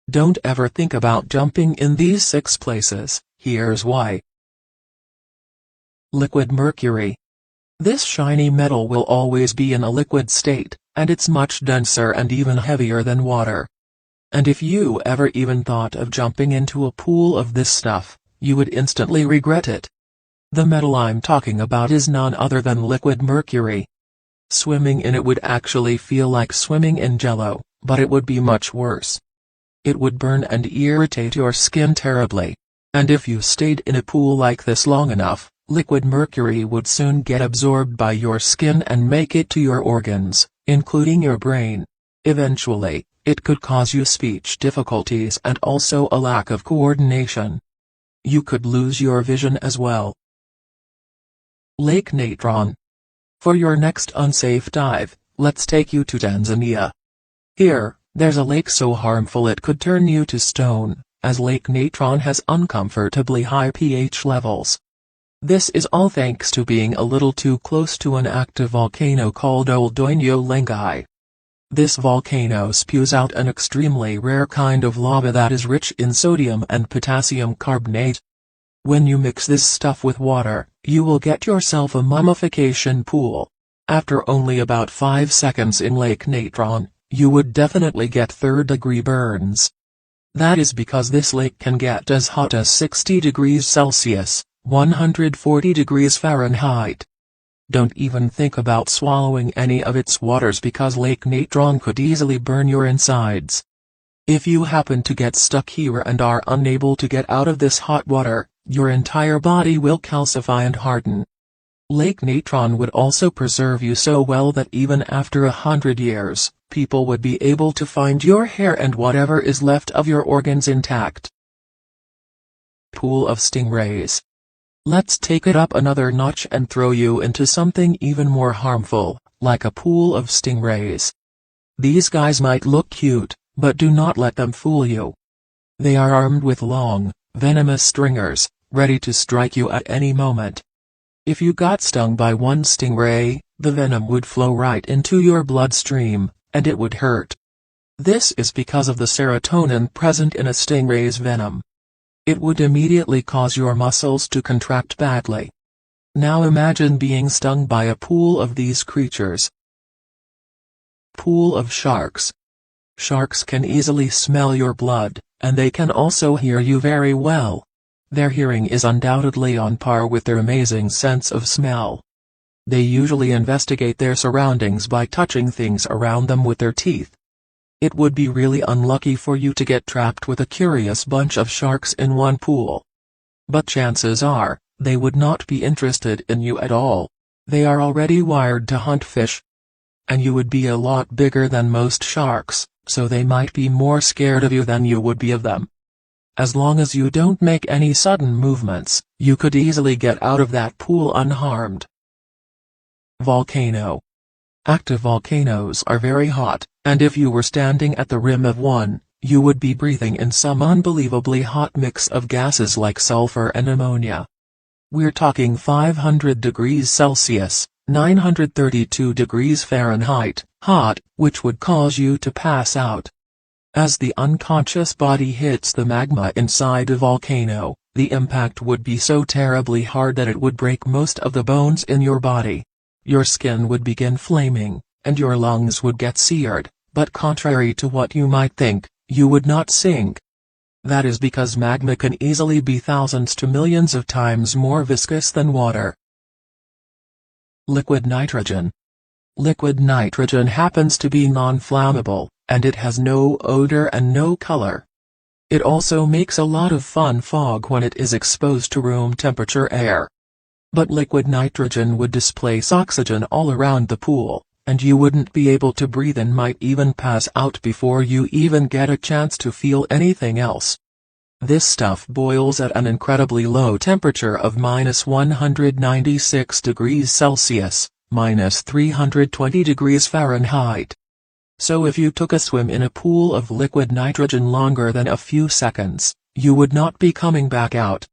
Don't ever think about jumping in these 6 places, here's why. Liquid mercury. This shiny metal will always be in a liquid state, and it's much denser and even heavier than water. And if you ever even thought of jumping into a pool of this stuff, you would instantly regret it. The metal I'm talking about is none other than liquid mercury. Swimming in it would actually feel like swimming in jello, but it would be much worse. It would burn and irritate your skin terribly. And if you stayed in a pool like this long enough, liquid mercury would soon get absorbed by your skin and make it to your organs, including your brain. Eventually, it could cause you speech difficulties and also a lack of coordination. You could lose your vision as well. Lake Natron. For your next unsafe dive, let's take you to Tanzania. Here, there's a lake so harmful it could turn you to stone, as Lake Natron has uncomfortably high pH levels. This is all thanks to being a little too close to an active volcano called Ol Doinyo Lengai. This volcano spews out an extremely rare kind of lava that is rich in sodium and potassium carbonate. When you mix this stuff with water, you will get yourself a mummification pool. After only about 5 seconds in Lake Natron, you would definitely get third-degree burns. That is because this lake can get as hot as 60 degrees Celsius, 140 degrees Fahrenheit. Don't even think about swallowing any of its waters because Lake Natron could easily burn your insides. If you happen to get stuck here and are unable to get out of this hot water, your entire body will calcify and harden. Lake Natron would also preserve you so well that even after 100 years, people would be able to find your hair and whatever is left of your organs intact. Pool of stingrays. Let's take it up another notch and throw you into something even more harmful, like a pool of stingrays. These guys might look cute, but do not let them fool you. They are armed with long, venomous stingers, ready to strike you at any moment. If you got stung by one stingray, the venom would flow right into your bloodstream, and it would hurt. This is because of the serotonin present in a stingray's venom. It would immediately cause your muscles to contract badly. Now imagine being stung by a pool of these creatures. Pool of sharks. Sharks can easily smell your blood, and they can also hear you very well. Their hearing is undoubtedly on par with their amazing sense of smell. They usually investigate their surroundings by touching things around them with their teeth. It would be really unlucky for you to get trapped with a curious bunch of sharks in one pool. But chances are, they would not be interested in you at all. They are already wired to hunt fish. And you would be a lot bigger than most sharks, so they might be more scared of you than you would be of them. As long as you don't make any sudden movements, you could easily get out of that pool unharmed. Volcano. Active volcanoes are very hot, and if you were standing at the rim of one, you would be breathing in some unbelievably hot mix of gases like sulfur and ammonia. We're talking 500 degrees Celsius, 932 degrees Fahrenheit, hot, which would cause you to pass out. As the unconscious body hits the magma inside a volcano, the impact would be so terribly hard that it would break most of the bones in your body. Your skin would begin flaming, and your lungs would get seared, but contrary to what you might think, you would not sink. That is because magma can easily be thousands to millions of times more viscous than water. Liquid nitrogen. Liquid nitrogen happens to be non-flammable, and it has no odor and no color. It also makes a lot of fun fog when it is exposed to room temperature air. But liquid nitrogen would displace oxygen all around the pool, and you wouldn't be able to breathe and might even pass out before you even get a chance to feel anything else. This stuff boils at an incredibly low temperature of -196 degrees Celsius, -320 degrees Fahrenheit. So if you took a swim in a pool of liquid nitrogen longer than a few seconds, you would not be coming back out.